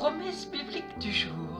Promesse biblique du jour.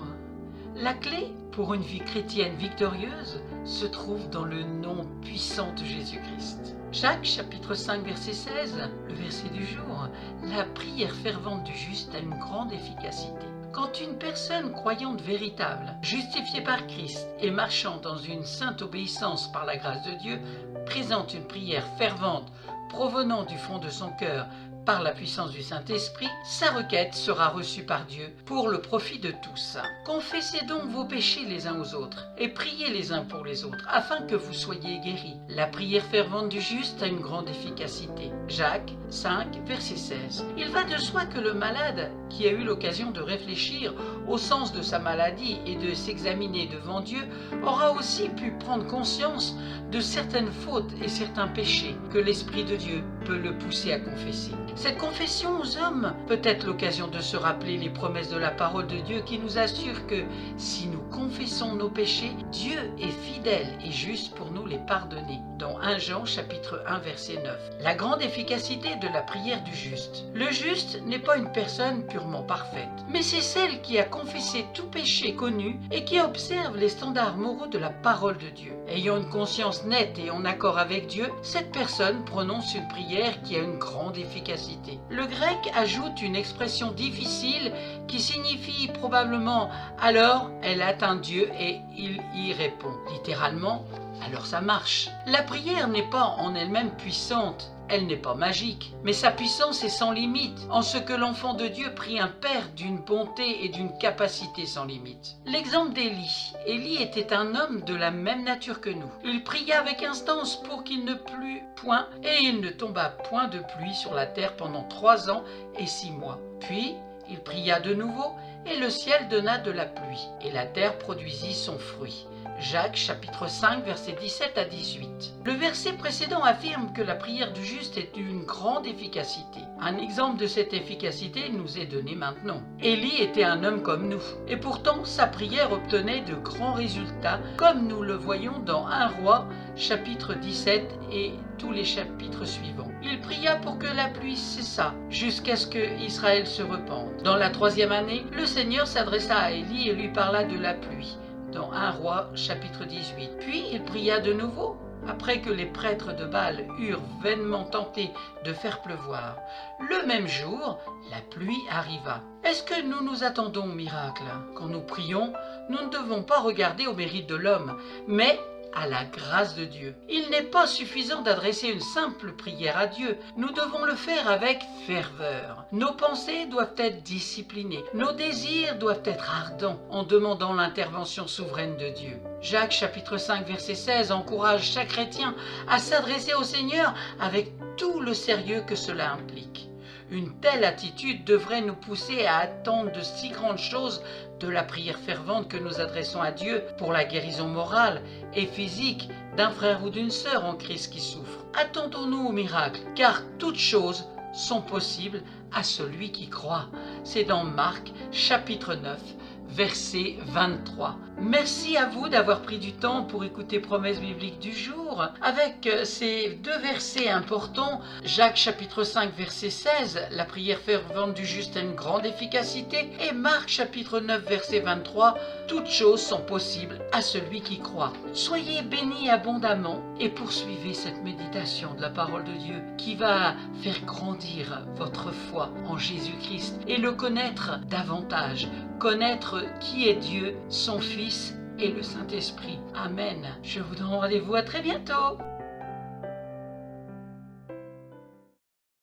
La clé pour une vie chrétienne victorieuse se trouve dans le nom puissant de Jésus-Christ. Jacques chapitre 5 verset 16, le verset du jour. La prière fervente du juste a une grande efficacité. Quand une personne croyante véritable, justifiée par Christ et marchant dans une sainte obéissance par la grâce de Dieu, présente une prière fervente provenant du fond de son cœur par la puissance du Saint-Esprit, sa requête sera reçue par Dieu pour le profit de tous. Confessez donc vos péchés les uns aux autres et priez les uns pour les autres afin que vous soyez guéris. La prière fervente du juste a une grande efficacité. Jacques 5, verset 16. Il va de soi que le malade qui a eu l'occasion de réfléchir au sens de sa maladie et de s'examiner devant Dieu aura aussi pu prendre conscience de certaines fautes et certains péchés que l'Esprit de Dieu peut le pousser à confesser. Cette confession aux hommes peut être l'occasion de se rappeler les promesses de la parole de Dieu qui nous assure que si nous confessons nos péchés, Dieu est fidèle et juste pour nous les pardonner. Dans 1 Jean chapitre 1 verset 9. La grande efficacité de la prière du juste. Le juste n'est pas une personne purement parfaite, mais c'est celle qui a confessé tout péché connu et qui observe les standards moraux de la parole de Dieu. Ayant une conscience nette et en accord avec Dieu, cette personne prononce une prière qui a une grande efficacité. Le grec ajoute une expression difficile qui signifie probablement « alors elle atteint Dieu et il y répond ». Littéralement, alors ça marche. La prière n'est pas en elle-même puissante. Elle n'est pas magique, mais sa puissance est sans limite, en ce que l'enfant de Dieu prie un Père d'une bonté et d'une capacité sans limite. L'exemple d'Élie. Élie était un homme de la même nature que nous. Il pria avec instance pour qu'il ne plût point, et il ne tomba point de pluie sur la terre pendant 3 ans et 6 mois. Puis, il pria de nouveau, et le ciel donna de la pluie, et la terre produisit son fruit. Jacques chapitre 5 versets 17 à 18. Le verset précédent affirme que la prière du juste est d'une grande efficacité. Un exemple de cette efficacité nous est donné maintenant. Élie était un homme comme nous, et pourtant sa prière obtenait de grands résultats, comme nous le voyons dans 1 Roi chapitre 17 et tous les chapitres suivants. Il pria pour que la pluie cessât, jusqu'à ce que Israël se repente. Dans la 3e année, le Seigneur s'adressa à Élie et lui parla de la pluie. Dans 1 Roi chapitre 18. Puis il pria de nouveau, après que les prêtres de Baal eurent vainement tenté de faire pleuvoir. Le même jour, la pluie arriva. Est-ce que nous nous attendons au miracle? Quand nous prions, nous ne devons pas regarder au mérite de l'homme, mais à la grâce de Dieu. Il n'est pas suffisant d'adresser une simple prière à Dieu. Nous devons le faire avec ferveur. Nos pensées doivent être disciplinées. Nos désirs doivent être ardents en demandant l'intervention souveraine de Dieu. Jacques chapitre 5 verset 16 encourage chaque chrétien à s'adresser au Seigneur avec tout le sérieux que cela implique. Une telle attitude devrait nous pousser à attendre de si grandes choses de la prière fervente que nous adressons à Dieu pour la guérison morale et physique d'un frère ou d'une sœur en Christ qui souffre. Attendons-nous au miracle, car toutes choses sont possibles à celui qui croit. C'est dans Marc chapitre 9, verset 23. Merci à vous d'avoir pris du temps pour écouter Promesse biblique du jour. Avec ces 2 versets importants, Jacques chapitre 5 verset 16, la prière fervente du juste a une grande efficacité, et Marc chapitre 9 verset 23, toutes choses sont possibles à celui qui croit. Soyez bénis abondamment et poursuivez cette méditation de la parole de Dieu qui va faire grandir votre foi en Jésus-Christ et le connaître davantage, connaître qui est Dieu, son Fils et le Saint-Esprit. Amen. Je vous donne rendez-vous à très bientôt.